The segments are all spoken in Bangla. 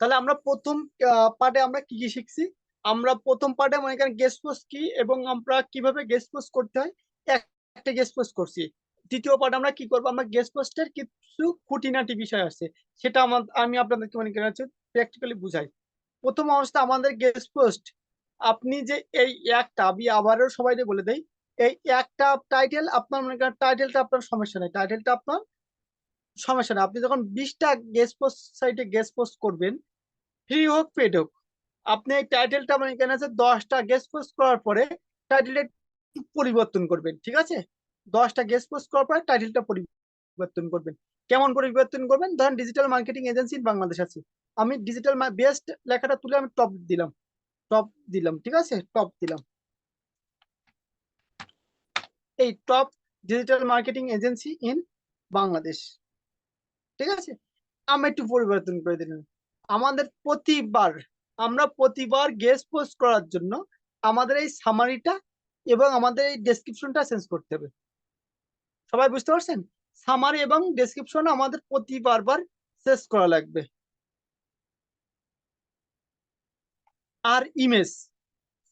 তাহলে আমরা প্রথম পার্টে আমরা কি কি শিখছি? আমরা প্রথম পার্টে মনে করেন গেস্ট পোস্ট কি এবং আমরা কিভাবে গেস্ট পোস্ট করতে হয় একটা গেস্ট পোস্ট করছি। দ্বিতীয় পার্ট আমরা কি করবো, আমরা গেস্ট পোস্টের কিছু খুঁটিনাটি বিষয় আছে, সেটা আমি আপনাদেরকে মনে করেন হচ্ছে প্র্যাকটিক্যালি বুঝাই। প্রথম অবস্থা আমাদের গেস্ট পোস্ট, আপনি যে এই একটা, আমি আবারও সবাইকে বলে দেই, এই একটা টাইটেল আপনার মনে করেন টাইটেলটা আপনার সমস্যা নেই, টাইটেলটা আপনার সমস্যা নেই। আপনি যখন 20টা গেস্ট পোস্ট সাইটে গেস্ট পোস্ট করবেন, ফ্রি হোক পেড হোক, আপনি এই টাইটেলটা মানে এখানে আছে 10টা গেস্ট পোস্ট করার পরে টাইটেলটা পরিবর্তন করবেন, ঠিক আছে? 10টা গেস্ট পোস্ট করার পরে টাইটেলটা পরিবর্তন করবেন। কেমন পরিবর্তন করবেন? ধরেন digital marketing agency in Bangladesh আছে, আমি ডিজিটাল বেস্ট লেখাটা তুলে আমি টপ দিলাম, টপ দিলাম, ঠিক আছে, টপ দিলাম, এই top digital marketing agency in Bangladesh, ঠিক আছে? আমি একটু পরিবর্তন করে দিলাম। আমাদের প্রতিবার, আমরা প্রতিবার গেস্ট পোস্ট করার জন্য আমাদের এই সামারিটা এবং আমাদের এই ডেসক্রিপশনটা চেঞ্জ করতে হবে। সবাই বুঝতে পারছেন? সামারি এবং ডেসক্রিপশন আমাদের প্রতিবার চেঞ্জ করা লাগবে। আর ইমেজ,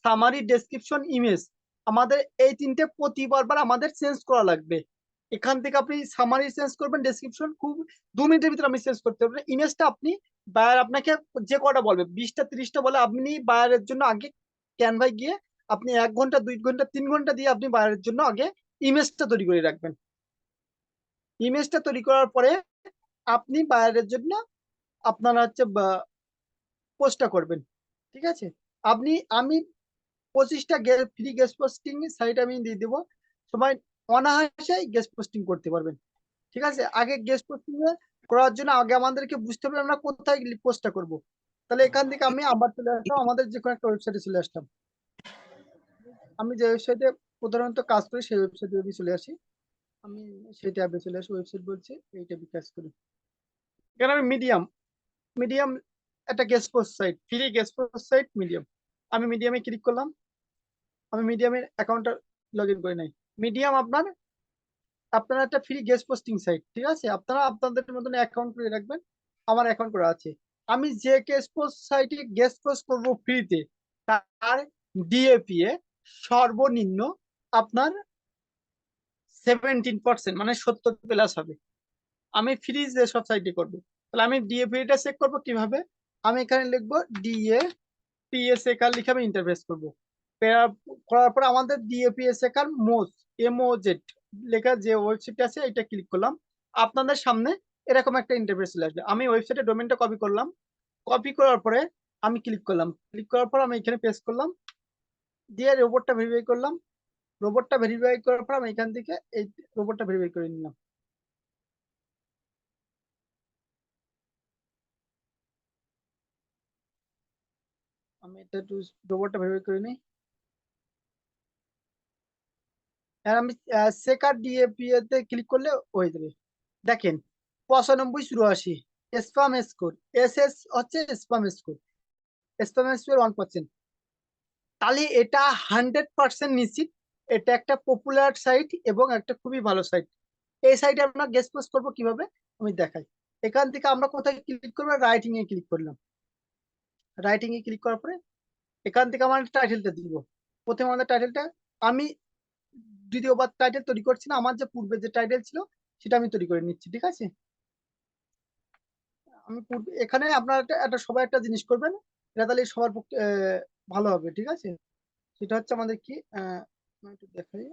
সামারি, ডেসক্রিপশন, ইমেজ, আমাদের এই তিনটে প্রতিবার আমাদের চেঞ্জ করা লাগবে। এখান থেকে আপনি সামারি চেঞ্জ করবেন, ডেসক্রিপশন খুব 2 মিনিটের ভিতরে আপনি চেঞ্জ করতে পারবেন, ইমেজটা আপনি বায়ার আপনাকে যে কটা বলবে 20টা 30টা বলে, আপনি বায়ারের জন্য আগে ক্যানভায় গিয়ে আপনি 1 ঘন্টা 2 ঘন্টা 3 ঘন্টা দিয়ে আপনি বায়ারের জন্য আগে ইমেজটা তৈরি করে রাখবেন। ইমেজটা তৈরি করার পরে আপনি বায়ারের জন্য আপনারা হচ্ছে পোস্টটা করবেন, ঠিক আছে? আপনি, আমি 25টা ফ্রি গেস্ট পোস্টিং সাইট আমি দিয়ে দেবো, সবাই অনায়াসে গেস্ট পোস্টিং করতে পারবেন, ঠিক আছে? আগে গেস্ট পোস্টিং করার জন্য আগে আমাদেরকে বুঝতে হবে আমরা কোথায় পোস্টটা করব। তাহলে এখান থেকে আমি আবার চলে আসলাম আমাদের যে কোনো একটা ওয়েবসাইটে চলে আসলাম। আমি যে ওয়েবসাইটে প্রধানত কাজ করি সেই ওয়েবসাইটে যদি চলে আসি, আমি সেই ট্যাবে চলে আসি, ওয়েবসাইট বলছে এই ট্যাবে কাজ করি। এখানে আমি মিডিয়াম, মিডিয়াম একটা guest post site, free guest post site medium, আমি মিডিয়ামে ক্লিক করলাম। আমি মিডিয়ামের অ্যাকাউন্টটা লগ ইন করে নাই। মিডিয়াম আপনার, আপনারা একটা ফ্রি গেস্ট পোস্টিং সাইট, ঠিক আছে? আপনারা আপনাদের মতন অ্যাকাউন্ট করে রাখবেন, আমার অ্যাকাউন্ট করা আছে। আমি যে গেস্ট পোস্ট সাইটে গেস্ট পোস্ট করবো ফ্রিতে, তার ডিএপি এ সর্বনিম্ন আপনার 17%, মানে 70+ হবে। আমি ফ্রি যে সব সাইটে করবো, তাহলে আমি ডিএপি টা চেক করবো কিভাবে? আমি এখানে লিখবো ডিএপিএসএকার লিখে আমি ইন্টারফেস করবো। করার পর আমাদের ডিএপিএসএকার মোজ, এমওজেড লেখা যে ওয়েবসাইট আছে এটা ক্লিক করলাম। আপনাদের সামনে এরকম একটা ইন্টারফেস চলে আসবে। আমি ওয়েবসাইটের ডোমেনটা কপি করলাম, কপি করার পরে আমি ক্লিক করলাম, ক্লিক করার পর আমি এখানে পেস্ট করলাম, দিয়ে রোবটটা ভেরিফাই করলাম। রোবটটা ভেরিফাই করার পর আমি এখান থেকে এই রোবটটা ভেরিফাই করে নিলাম। আমি এটা একটু রোবটটা ভেরিফাই করে নিই। আর আমি সেকার ডিএপি তে ক্লিক করলে হয়ে যাবে। দেখেন 95 84 স্পাম স্কোর, এস হচ্ছে স্পাম স্কোর, স্পাম স্কোর 1%। তাহলে এটা 100% নিশ্চিত এটা একটা পপুলার সাইট এবং একটা খুবই ভালো সাইট। এই সাইটে আমরা গেস্ট পোস্ট করবো কিভাবে আমি দেখাই। এখান থেকে আমরা কোথায় ক্লিক করবো? রাইটিং এ ক্লিক করলাম। রাইটিং এ ক্লিক করার পরে এখান থেকে আমার টাইটেলটা দিব। প্রথমে আমাদের টাইটেলটা, আমি দ্বিতীয়বার টাইটেল তৈরি করছি না, আমার যে পূর্বে যে টাইটেল ছিল সেটা আমি তৈরি করে নিচ্ছি, ঠিক আছে? আমি পূর্বে এখানে আপনার একটা সবাই একটা জিনিস করবেন, এটা তাহলে সবার পক্ষে ভালো হবে, ঠিক আছে? সেটা হচ্ছে আমাদের কি আমি একটু দেখাই,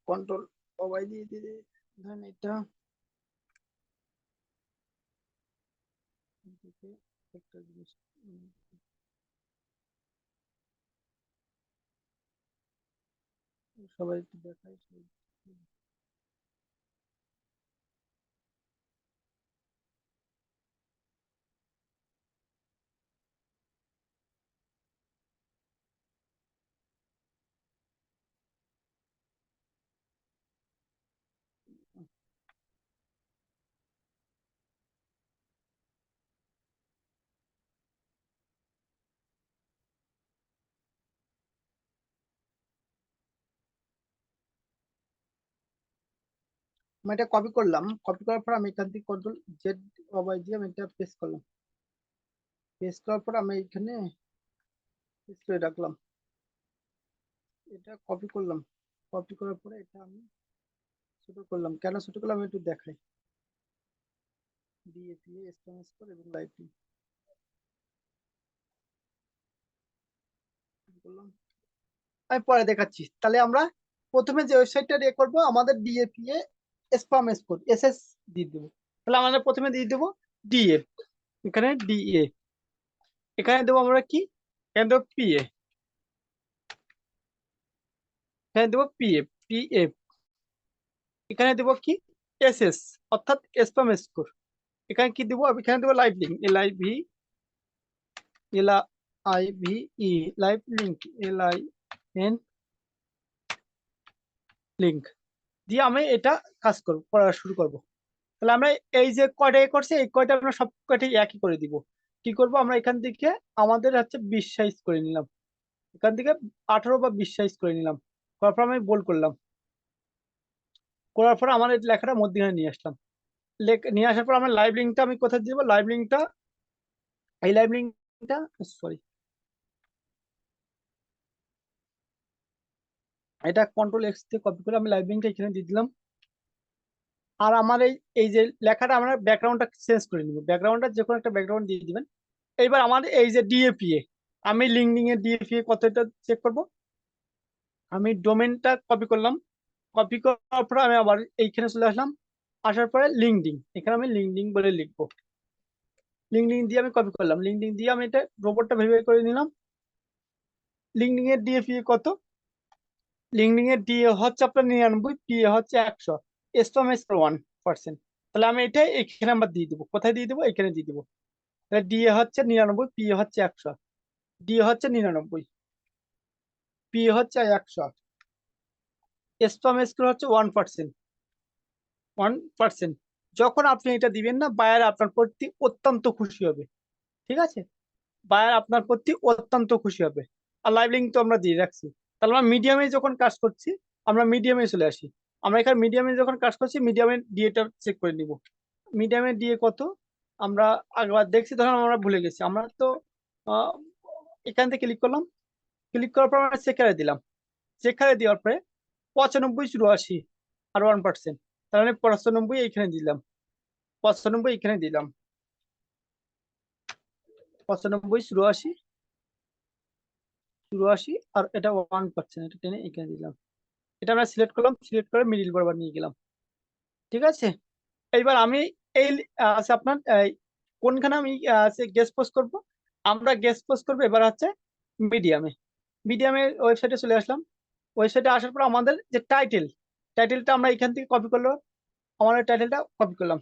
কন্ট্রোল সবাই দিয়ে দিয়ে ধরেন এটা একটা জিনিস, সবাই একটু দেখাই। আমি এটা কপি করলাম, কপি করার পর আমি এখান থেকে কন্ট্রোল জেড বাই দিয়ে আমি এটা পেস্ট করলাম, পেস্ট করার পর আমি এখানে পেস্ট করে রাখলাম, এটা কপি করলাম, কপি করার পরে এটা আমি ছোট করলাম, কেন ছোট করলাম আমি একটু দেখাই, ডিএপি স্ট্যান্ডার্ড স্কোর এবং লাইভ করলাম, আমি পরে দেখাচ্ছি। তাহলে আমরা প্রথমে যে ওয়েবসাইটটা ইয়ে করবো আমাদের ডিএপিএ স্পাম স্কোর এসএস দিয়ে দেবো। তাহলে আমাদের প্রথমে দিয়ে দেবো ডিএ, এখানে ডিএ, এখানে দেবো আমরা কি, এখানে দেবো পিএ, এখানে দেবো পিএফ পিএফ, এখানে দেবো কি এসএস অর্থাৎ স্পাম স্কোর, এখানে কি দেবো, এখানে দেবো live link L I V E live link LIN link দিয়ে আমি এটা কাজ করবো, করা শুরু করব। তাহলে আমরা এই যে কয়টা করছি এই কয়টা আমরা সব কয়টাই একই করে দিব। কি করব, আমরা এখান থেকে আমাদের হচ্ছে 20 সাইজ করে নিলাম, এখান থেকে 18 বা 20 সাইজ করে নিলাম, করার পর আমি বোল্ড করলাম, করার পর আমার এই লেখাটা মধ্যখানে নিয়ে আসলাম, নিয়ে আসার পর আমার লাইভ লিঙ্কটা আমি কোথায় দিব, লাইভ লিঙ্কটা এই লাইভ লিঙ্কটা সরি এটা কন্ট্রোল X দিয়ে কপি করে আমি লাইভ লিঙ্কটা এখানে দিয়ে দিলাম। আর আমার এই এই যে লেখাটা আমরা ব্যাকগ্রাউন্ডটা চেঞ্জ করে নিব, ব্যাকগ্রাউন্ডটা যে কোনো একটা ব্যাকগ্রাউন্ড দিয়ে দিবেন। এইবার আমাদের এই যে ডিএপিএ, আমি লিঙ্কডিং এর ডিএপিএ কতটা চেক করব, আমি ডোমেনটা কপি করলাম, কপি করার পর আমি আবার এইখানে চলে আসলাম, আসার পরে লিঙ্কডিং, এখানে আমি লিঙ্কডিং বলে লিখবো, লিঙ্কডিং দিয়ে আমি কপি করলাম, লিঙ্কডিং দিয়ে আমি এটা রোবটটা ভেরিফাই করে নিলাম। লিঙ্কডিং এর ডিএপিএ কত, লিঙ্কডিং এর ডিএ হচ্ছে আপনার 99, পিএ হচ্ছে 100, স্প্যাম স্কোর 1%। তাহলে আমি এটা এখানে আমরা দিয়ে দিব, কোথায় দিয়ে দিব, এখানে দিয়ে দিব। তাহলে ডিএ হচ্ছে 99, পিএ হচ্ছে 100, ডিএ হচ্ছে 99, পিএ হচ্ছে 100, স্প্যাম স্কোর হচ্ছে 1%, 1%। যখন আপনি এটা দিবেন না, বায়ার আপনার প্রতি অত্যন্ত খুশি হবে, ঠিক আছে, বায়ার আপনার প্রতি অত্যন্ত খুশি হবে। আর লাইভ লিঙ্ক তো আমরা দিয়ে রাখছি, তাহলে আমরা মিডিয়ামে যখন কাজ করছি, আমরা মিডিয়ামে চলে আসি, আমরা এখানে মিডিয়ামে যখন কাজ করছি মিডিয়ামের ডিএটা চেক করে নিব, মিডিয়ামের ডিএ কত, আমরা আগেবার দেখছি তখন আমরা ভুলে গেছি, আমরা তো আহ, এখান থেকে ক্লিক করলাম, ক্লিক করার পর আমরা চেকারে দিলাম, চেকারে দেওয়ার পরে 95 84 আর 1%, তার মানে 95 এইখানে দিলাম, 95 এখানে দিলাম, 95 84 84 আর এটা 1%, এটা টেনে এখানে দিলাম, এটা আমরা সিলেক্ট করলাম, সিলেক্ট করে মিডিল বরাবর নিয়ে গেলাম, ঠিক আছে। এইবার আমি এই আছে আপনার কোনখানে আমি গেস্ট পোস্ট করব, আমরা গেস্ট পোস্ট করবো এবার হচ্ছে মিডিয়ামে, মিডিয়ামের ওয়েবসাইটে চলে আসলাম, ওয়েবসাইটে আসার পর আমাদের যে টাইটেলটা আমরা এখান থেকে কপি করলাম, আমাদের টাইটেলটা কপি করলাম।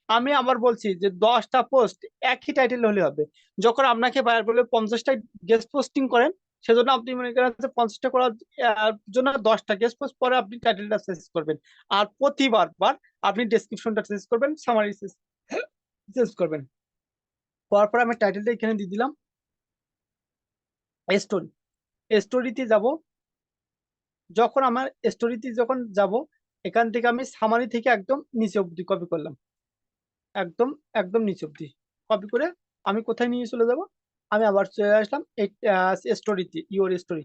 আমি আবার বলছি যে 10টা পোস্ট একই টাইটেল হলে হবে, যখন আপনাকে বায়ার বলে 50টা গেস্ট পোস্টিং করেন, সেজন্য আপনি মনে করেন যে 50টা করার জন্য 10টা গেস্ট পোস্ট পরে আপনি টাইটেলটা চেঞ্জ করবেন, আর প্রতিবার আপনি ডেসক্রিপশনটা চেঞ্জ করবেন, সামারি চেঞ্জ করবেন, করার পর আমি টাইটেলটা এখানে দিয়ে দিলাম, স্টোরি, স্টোরিতে যাব, যখন আমার স্টোরিতে যখন যাব, এখান থেকে আমি সামারি থেকে একদম নিচে অব্দি কপি করলাম, একদম একদম নিচে অব্দি কপি করে আমি কোথায় নিয়ে চলে যাব, আমি আবার চলে আসলাম এই স্টোরিতে, your story,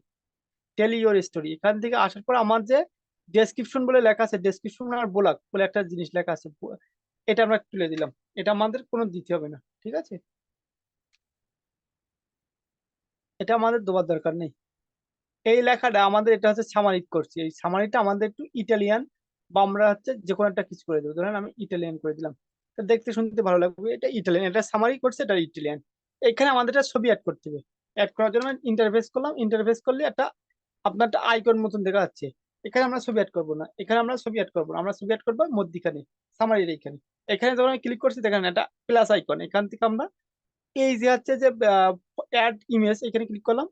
tell your story, এখান থেকে আসার পর আমার যে ডেসক্রিপশন বলে লেখা আছে, ডেসক্রিপশন আর ব্লগ বলে একটা জিনিস লেখা আছে, এটা আমরা তুলে দিলাম, এটা আমাদের কোনো দিতে হবে না, ঠিক আছে, এটা আমাদের দেওয়ার দরকার নেই। এই লেখাটা আমাদের, এটা হচ্ছে সামারিক করছি, এই সামারিটা আমাদের একটু ইটালিয়ান বা আমরা হচ্ছে যে কোনো একটা কিছু করে দেবো, ধরেন আমি ইটালিয়ান করে দিলাম, তো দেখতে শুনতে ভালো লাগবে, এটা ইটালিয়ান, এটা সামারি করছে, এটা ইটালিয়ান। এখানে আমাদের একটা ছবি অ্যাড করতে হবে, অ্যাড করার জন্য ইন্টারফেস করলাম, ইন্টারফেস করলে একটা আপনার একটা আইকন মতন দেখা যাচ্ছে, এখানে আমরা ছবি অ্যাড করবো না, এখানে আমরা ছবি অ্যাড করবো না, আমরা ছবি অ্যাড করবো মধ্যখানে, সামারির এইখানে, এখানে যখন আমি ক্লিক করছি দেখেন একটা প্লাস আইকন, এখান থেকে আমরা এই যে হচ্ছে যে অ্যাড ইমেজ, এখানে ক্লিক করলাম,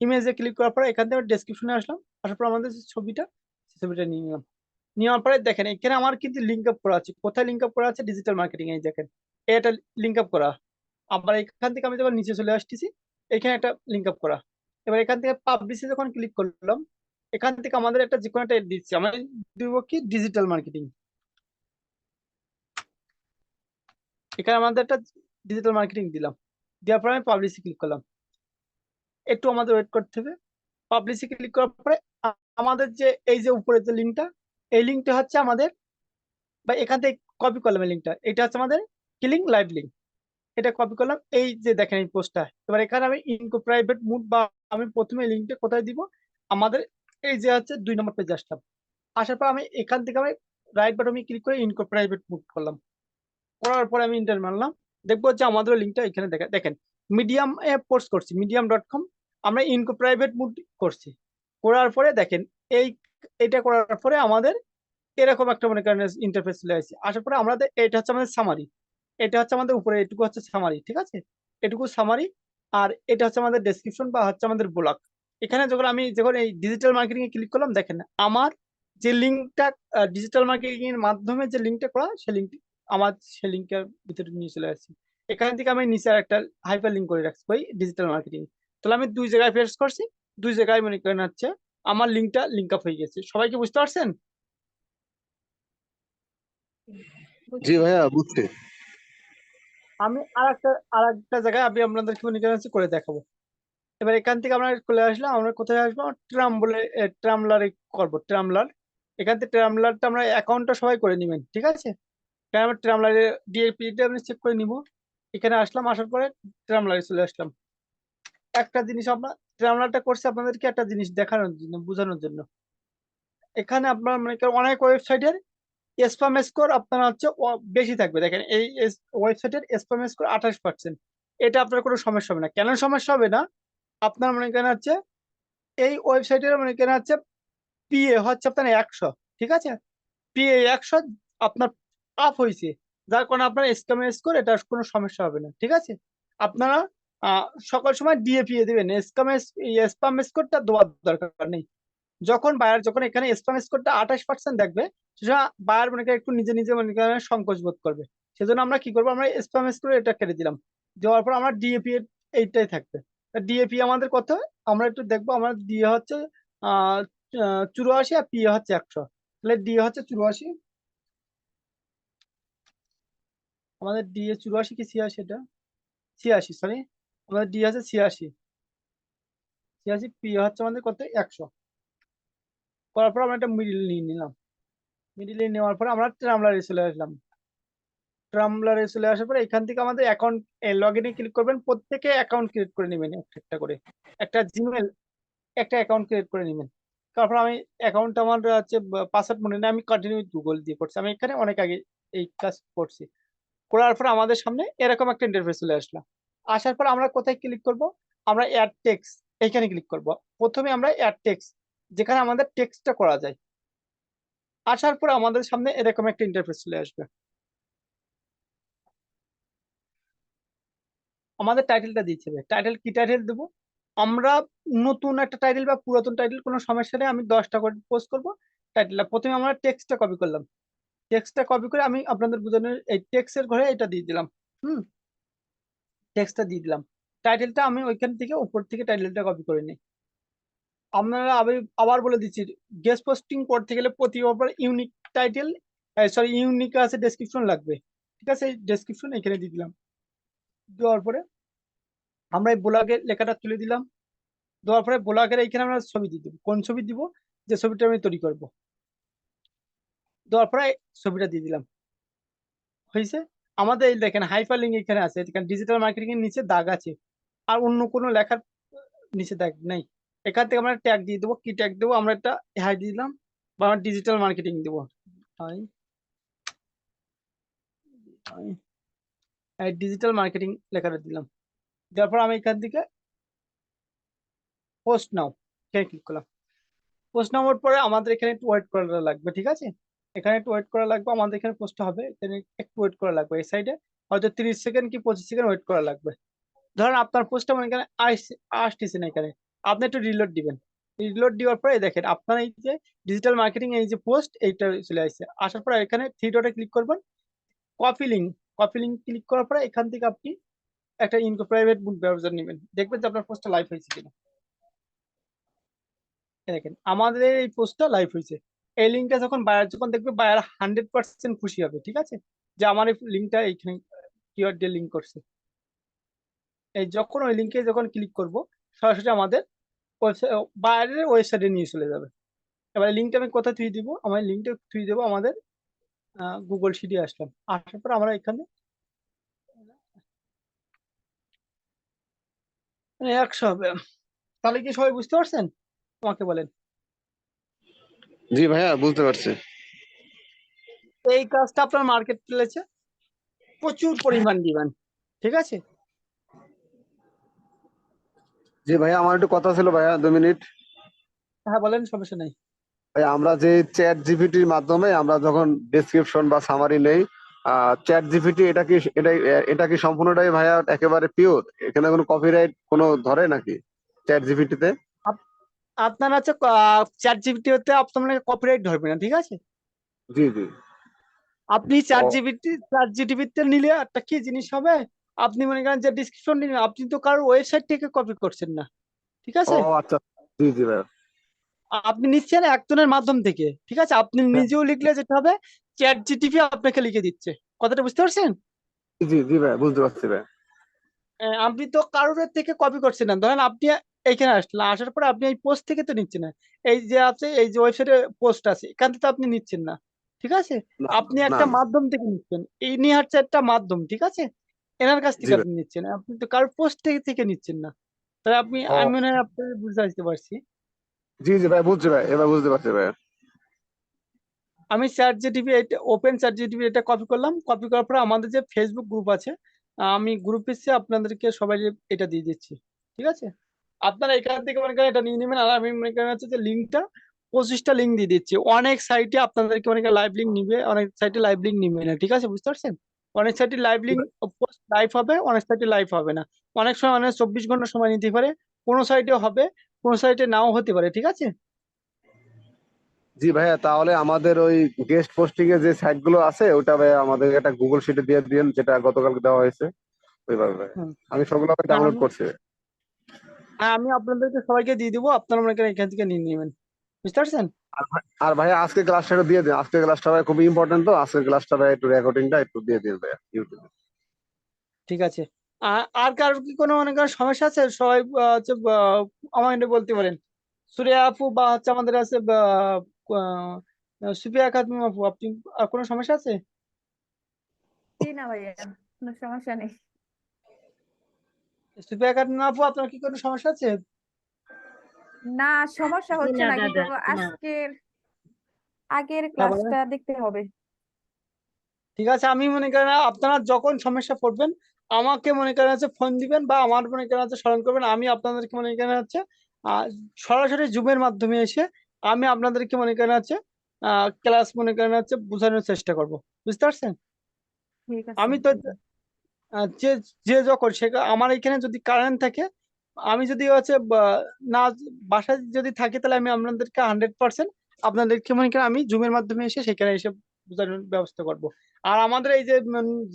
ইমেজে ক্লিক করার পরে এখান থেকে ডেসক্রিপশনে আসলাম, আসার পর আমাদের যে ছবিটা, সেই ছবিটা নিয়ে নিলাম, নেওয়ার পরে দেখেন এখানে আমার কিন্তু লিঙ্ক আপ করা আছে, কোথায় লিঙ্ক আপ করা আছে, ডিজিটাল মার্কেটিং এই দেখেন, এটা লিঙ্ক আপ করা। আবার এখান থেকে আমি যখন নিচে চলে আসতেছি, এখানে একটা লিঙ্ক আপ করা, এবার এখান থেকে পাবলিশে যখন ক্লিক করলাম, এখান থেকে আমাদের একটা যে কোনো একটা দিচ্ছি, আমি দিব কি ডিজিটাল মার্কেটিং, এখানে আমাদের একটা ডিজিটাল মার্কেটিং দিলাম, দেওয়ার পরে আমি পাবলিশে ক্লিক করলাম। একটু আমাদের ওয়েট করতে হবে। পাবলিশে ক্লিক করার পরে আমাদের যে এই যে উপরে যে লিঙ্কটা, এই লিঙ্কটা হচ্ছে আমাদের, বা এখান থেকে কপি করলাম এই লিঙ্কটা, এটা হচ্ছে আমাদের কিলিং লাইভ লিঙ্ক। এটা কপি করলাম, এই যে দেখেন এই পোস্টটা। এবার এখানে আমি ইনকো প্রাইভেট মুড, বা আমি প্রথমে লিঙ্কটা কোথায় দিব, আমাদের এই যে হচ্ছে 2 নম্বর পেজে আসলাম। আসার পর আমি এখান থেকে আমি রাইট বাটনে ক্লিক করে ইনকো প্রাইভেট মুড করলাম। করার পরে আমি ইন্টার মারলাম, দেখবো যে আমাদের লিঙ্কটা এখানে দেখেন মিডিয়াম এ পোস্ট করছি, medium.com। আমরা ইনকো প্রাইভেট মুড করছি। করার পরে দেখেন এই, এটা করার পরে আমাদের এরকম একটা মনে করেন ইন্টারফেস চলে আসছে। আসার পরে আমাদের এটা হচ্ছে আমাদের সামারি, এটা হচ্ছে আমাদের উপরে এটুকু হচ্ছে সামারি, ঠিক আছে, এটুকু সামারি। আর এটা হচ্ছে আমাদের ডেসক্রিপশন বা হচ্ছে আমাদের ব্লগ। এখানে যখন এই ডিজিটাল মার্কেটিং এ ক্লিক করলাম, দেখেন আমার যে লিঙ্কটা, ডিজিটাল মার্কেটিং এর মাধ্যমে যে লিঙ্কটা করা, সেই লিঙ্ক আমার, সেই লিঙ্কের ভিতরে নিয়ে চলে আসছি। এখান থেকে আমি নিচে একটা হাইপার লিঙ্ক করে রাখছি ওই ডিজিটাল মার্কেটিং। তাহলে আমি 2 জায়গায় পেস্ট করছি, 2 জায়গায় মনে করেন হচ্ছে আমার লিঙ্কটা লিঙ্ক আপ হয়ে গেছে। সবাইকে বুঝতে পারছেন? জি ভাইয়া, বুঝছি। আমি আর একটা জায়গায় আমি আপনাদেরকে মনে করেন হচ্ছে করে দেখাবো। এবার এখান থেকে আমরা চলে আসলাম, আমরা কোথায় আসবো, ট্রাম বলে, ট্রামলারে করবো, ট্রামলার। এখান থেকে ট্রামলারটা আমরা অ্যাকাউন্টটা সবাই করে নিবেন, ঠিক আছে। কারণ আমরা ট্রামলারে ডিএপিটা আমি চেক করে নিব। এখানে আসলাম, আসার পরে ট্রামলারে চলে আসলাম। একটা জিনিস আমরা ট্রামলারটা করছি আপনাদেরকে একটা জিনিস দেখানোর জন্য, বোঝানোর জন্য। এখানে আপনার মানে অনেক ওয়েবসাইটের স্প্যাম স্কোর আপনার হচ্ছে বেশি থাকবে। দেখেন এই ওয়েবসাইটের স্প্যাম স্কোর 28%। এটা আপনার কোনো সমস্যা হবে না। কেন সমস্যা হবে না, আপনার মনে করেন হচ্ছে এই ওয়েবসাইটের মনে করেন হচ্ছে পিএ হচ্ছে আপনার 100, ঠিক আছে, পিএ 100 আপনার আপ হয়েছে, যার কারণে আপনার স্ক্যাম স্কোর এটা কোনো সমস্যা হবে না, ঠিক আছে। আপনারা সকল সময় ডিএপিএ দিবেন, স্প্যাম স্কোরটা দেওয়ার দরকার নেই। যখন এখানে স্প্যাম স্কোরটা 28% দেখবে, সেটা বায়ার মনে করেন একটু নিজে নিজে মনে করেন সংকোচ বোধ করবে। সেজন্য আমরা কি করবো, আমরা স্প্যাম স্কোর এটা কেটে দিলাম। দেওয়ার পর আমরা ডিএপি এইটাই থাকবে। ডিএপি আমাদের কত, আমরা একটু দেখবো। আমরা ডিএ হচ্ছে 84, আর পিএ হচ্ছে 100। তাহলে ডিএ হচ্ছে 84, আমাদের ডিএ 84 কি 86, এটা 86, সরি, আমাদের ডি আছে 86, 86, পিএ হচ্ছে আমাদের কত, 100। করার পর আমরা একটা মিডিল নিয়ে নিলাম। মিডিলে নেওয়ার পর আমরা ট্রামলারে চলে আসলাম। ট্রামলারে চলে আসার পরে এখান থেকে আমাদের অ্যাকাউন্ট লগ ইনে ক্লিক করবেন। প্রত্যেকে অ্যাকাউন্ট ক্রিয়েট করে নেবেন একটা একটা করে, একটা জিমেল একটা অ্যাকাউন্ট ক্রিয়েট করে নেবেন। তারপর আমি অ্যাকাউন্ট আমার হচ্ছে পাসওয়ার্ড মনে নেই, আমি কন্টিনিউ গুগল দিয়ে করছি, আমি এখানে অনেক আগে এই কাজ করছি। করার পর আমাদের সামনে এরকম একটা ইন্টারফেস চলে আসলো। আসার পর আমরা কোথায় ক্লিক করব, আমরা অ্যাড টেক্সট এখানে ক্লিক করব। প্রথমে আমরা অ্যাড টেক্সট, যেখানে আমাদের টেক্সটটা করা যায়। আসার পর আমাদের সামনে এরকম একটা ইন্টারফেস চলে আসবে। আমাদের টাইটেলটা দিচ্ছে, টাইটেল কি টাইটেল দেবো আমরা, নতুন একটা টাইটেল বা পুরাতন টাইটেল কোনো সমস্যা নেই, আমি 10টা করে পোস্ট করবো। টাইটেলটা প্রথমে আমরা টেক্সটটা কপি করলাম, টেক্সটটা কপি করে আমি আপনাদের বোঝানোর এই টেক্সটের ঘরে এটা দিয়ে দিলাম। হুম, টেক্সটটা দিয়ে দিলাম। টাইটেলটা আমি ওইখান থেকে উপর থেকে টাইটেলটা কপি করে নিই। আপনারা আমি আবার বলে দিচ্ছি, গেস্ট পোস্টিং করতে গেলে প্রতিবার ইউনিক টাইটেল, সরি ইউনিক আছে ডেসক্রিপশন লাগবে, ঠিক আছে। এই ডেসক্রিপশন এখানে দিয়ে দিলাম। দেওয়ার পরে আমরা এই ব্লগের লেখাটা তুলে দিলাম। দেওয়ার পরে ব্লগের এইখানে আমরা ছবি দিয়ে দেবো, কোন ছবি দিব, যে ছবিটা আমি তৈরি করব। দেওয়ার পরে ছবিটা দিয়ে দিলাম, হয়েছে। আমাদের এই দেখেন হাইপার লিঙ্ক এখানে আছে, এখানে ডিজিটাল মার্কেটিং এর নিচে দাগ আছে, আর অন্য কোনো লেখার নিচে দাগ নেই। এখান থেকে আমরা ট্যাগ দিয়ে দেবো, কি ট্যাগ দেবো, আমরা একটা হাই দিলাম, বা আমরা ডিজিটাল মার্কেটিং দেবো, ডিজিটাল মার্কেটিং লেখাটা দিলাম। দেওয়ার পর আমি এখান থেকে পোস্ট নাও এখানে ক্লিক করলাম। পোস্ট নামার পরে আমাদের এখানে একটু ওয়েট করা লাগবে, ঠিক আছে। এখানে একটু ওয়েট করা লাগবে, আমাদের এখানে পোস্ট হবে, এখানে একটু ওয়েট করা লাগবে। এই সাইডে হয়তো 30 সেকেন্ড কি 25 সেকেন্ড ওয়েট করা লাগবে। ধরেন আপনার পোস্টটা মানে এখানে আসতেছে না, এখানে আপনি একটু রিলোড দিবেন। রিলোড দেওয়ার পরে দেখেন আপনার এই যে ডিজিটাল মার্কেটিং এই যে পোস্ট এইটা চলে আসছে। আসার পরে এখানে থ্রি ডটে ক্লিক করবেন, copy link, copy link click করার পরে এখান থেকে আপনি একটা ইনকো প্রাইভেট বুক ব্রাউজার নেবেন, দেখবেন যে আপনার পোস্টটা লাইভ হয়েছে কিনা। দেখেন আমাদের এই পোস্টটা লাইভ হয়েছে। এই লিঙ্কটা যখন বায়ার যখন দেখবে, বায়ার 100% খুশি হবে, ঠিক আছে, যে আমার এই লিঙ্কটা এইখানে কিওয়ার্ড দিয়ে লিঙ্ক করছে। এই যখন ওই লিঙ্কে যখন ক্লিক করব, সরাসরি আমাদের ওয়েবসাইট, বাইরের ওয়েবসাইটে নিয়ে চলে যাবে। এবার লিঙ্কটা আমি কোথায় থুই দিব, আমার লিঙ্কটা থুই দেবো আমাদের গুগল শিটে আসলাম, আসার পর আমরা এখানে 100 হবে। তাহলে কি সবাই বুঝতে পারছেন? তোমাকে বলেন। জি ভাইয়া, বুঝতে পারছি। এই কাজটা আপনার মার্কেট প্লেসে প্রচুর পরিমাণ ডিমান্ড। ঠিক আছে। জি ভাইয়া, আমার একটু কথা ছিল ভাইয়া, 2 মিনিট। হ্যাঁ বলেন, সমস্যা নেই। ভাই, আমরা যে চ্যাট জিপিটির মাধ্যমে আমরা যখন ডেসক্রিপশন বা সামারি নেই, চ্যাট জিপিটি এটা কি সম্পূর্ণটাই ভাইয়া একেবারে পিওর? এখানে কোনো কপিরাইট কোনো ধরে নাকি চ্যাট জিপিটিতে? আপ- আপনার হচ্ছে চ্যাট জিপিটি হতে আপনার কপিরাইট ধরবে না, ঠিক আছে। জি জি। আপনি ও চ্যাট জিটিভিতে নিলে একটা কি জিনিস হবে, আপনি মনে করেন যে ডিসক্রিপশন নিলেন, আপনি তো কারোর ওয়েবসাইট থেকে কপি করছেন না, ঠিক ও আছে। আচ্ছা। জি জি ভাইয়া। আপনি নিচ্ছেন একজনের মাধ্যম থেকে, ঠিক আছে। আপনি হ্যাঁ, নিজেও লিখলে যেটা হবে, চ্যাট জিটিভি আপনাকে লিখে দিচ্ছে। কথাটা বুঝতে পারছেন? জি জি ভাইয়া, বুঝতে পারছি ভাইয়া। আপনি তো কারোর থেকে কপি করছেন না। ধরেন আপনি এখানে আসলেন, আসার পরে আপনি এই পোস্ট থেকে তো নিচ্ছেন না। এই যে আছে, এই যে ওয়েবসাইটে পোস্ট আছে, এখান থেকে তো আপনি নিচ্ছেন না, ঠিক আছে। না আপনি না একটা না। মাধ্যম থেকে নিচ্ছেন, এই নিয়ে হচ্ছে একটা মাধ্যম, ঠিক আছে। এনার কাছ জি থেকে ভাই। আপনি নিচ্ছেন, আপনি তো কারোর পোস্ট থেকে থেকে নিচ্ছেন না। তাহলে ও আমি মনে হয় আপনাকে বুঝতে পারছি। জি জি ভাই, বুঝছি ভাই, এবার বুঝতে পারছি ভাইয়া। আমি চ্যাট জিটিপি, এটা ওপেন চ্যাট জিটিপি, এটা কপি করলাম। কপি করার পরে আমাদের যে ফেসবুক গ্রুপ আছে, আমি গ্রুপে আপনাদেরকে সবাই এটা দিয়ে দিচ্ছি, ঠিক আছে। আপনারা এখান থেকে মনে করেন এটা নিয়ে নেবেন, আর আমি মনে করেন হচ্ছে যে লিঙ্কটা 25টা লিঙ্ক দিয়ে দিচ্ছি। অনেক সাইটে আপনাদেরকে মনে করেন লাইভ লিঙ্ক নিবে, অনেক সাইটে লাইভ লিঙ্ক নিবে না, ঠিক আছে, বুঝতে পারছেন। অনেক সাইটে লাইভ জি লিঙ্ক ভাই। পোস্ট লাইভ হবে, অনেক সাইটে লাইভ হবে না। অনেক সময় অনেক 24 ঘন্টা সময় নিতে পারে, কোনো সাইটে হবে, কোনো সাইটে নাও হতে পারে, ঠিক আছে। জি ভাইয়া, তাহলে আমাদের ওই গেস্ট পোস্টিং এ যে সাইট গুলো আছে ওটা ভাইয়া আমাদের একটা গুগল শিটে দিয়ে দিন, যেটা গতকালকে দেওয়া হয়েছে ওইভাবে ভাইয়া। হুম। আমি সবগুলো হ্যাঁ, ডাউনলোড করছি। হ্যাঁ, আমি আপনাদেরকে সবাইকে দিয়ে দিব, আপনারা মনে করেন এখান থেকে নিয়ে নেবেন, বুঝতে পারছেন। আর ভাইয়া, আজকে ক্লাসটা একটু দিয়ে দিন, আজকে ক্লাসটা ভাই খুবই ইম্পর্টেন্ট, তো আজকের ক্লাসটা ভাই একটু রেকর্ডিংটা একটু দিয়ে দিন ভাইয়া ইউটিউবে। ঠিক আছে। আর কারোর কি কোনো মনে করেন সমস্যা আছে? সবাই হচ্ছে আমার এটা বলতে পারেন। সুরিয়া আপু বা হচ্ছে আমাদের আছে সুফিয়া খাতুন আপু, আপনি আর কোনো সমস্যা আছে? জি না ভাইয়া, কোনো সমস্যা নেই। সুফিয়া খাতুন আপু, আপনার কি কোনো সমস্যা আছে? না, সমস্যা জি হচ্ছে না না, কিন্তু দাদা, না। আগের হ্যাঁ বলেন। ক্লাসটা দেখতে হবে। ঠিক আছে, আমি মনে করেন আপনারা যখন সমস্যা পড়বেন, আমাকে মনে করেন হচ্ছে ফোন দিবেন, বা আমার মনে করেন হচ্ছে স্মরণ করবেন। আমি আপনাদেরকে মনে করেন হচ্ছে আহ, সরাসরি জুমের মাধ্যমে এসে আমি আপনাদেরকে মনে করেন হচ্ছে ক্লাস মনে করেন হচ্ছে বোঝানোর চেষ্টা করব, বুঝতে পারছেন। ঠিক আছে। আমি তো যে যে যখন সে, আমার এখানে যদি কারেন্ট থাকে, আমি যদি হচ্ছে না বাসায় যদি থাকি, তাহলে আমি আপনাদেরকে 100% আপনাদেরকে মনে করেন আমি জুমের মাধ্যমে এসে সেখানে এসে বোঝানোর ব্যবস্থা করব। আর আমাদের এই যে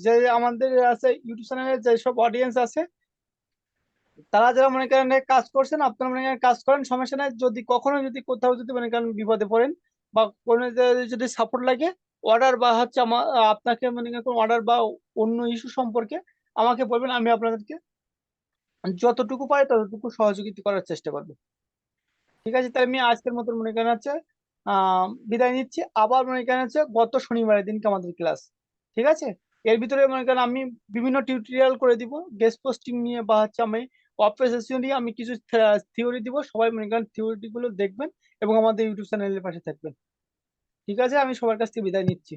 যে আমাদের আছে ইউটিউব চ্যানেলে যেসব অডিয়েন্স আছে, তারা যারা মনে করেন এই কাজ করছেন, আপনারা মনে করেন কাজ করেন, সমস্যা নাই। যদি কখনো যদি কোথাও যদি মনে করেন বিপদে পড়েন, বা কোনো যদি সাপোর্ট লাগে, অর্ডার বা হচ্ছে আমার আপনাকে মনে করেন অর্ডার বা অন্য ইস্যু সম্পর্কে আমাকে বলবেন, আমি আপনাদেরকে যতটুকু পারি ততটুকু সহযোগিতা করার চেষ্টা করবো। ঠিক আছে, তাই আমি আজকের মতো মনে করেন হচ্ছে বিদায় নিচ্ছি। আবার মনে করেন হচ্ছে গত শনিবারের দিনকে আমাদের ক্লাস, ঠিক আছে। এর ভিতরে মনে করেন আমি বিভিন্ন টিউটোরিয়াল করে দিব, গেস্ট পোস্টিং নিয়ে বা হচ্ছে আমি অফিস এসইও নিয়ে আমি কিছু থিওরি দিব। সবাই মনে করেন থিওরি গুলো দেখবেন এবং আমাদের ইউটিউব চ্যানেলের পাশে থাকবেন। ঠিক আছে, আমি সবার কাছ থেকে বিদায় নিচ্ছি।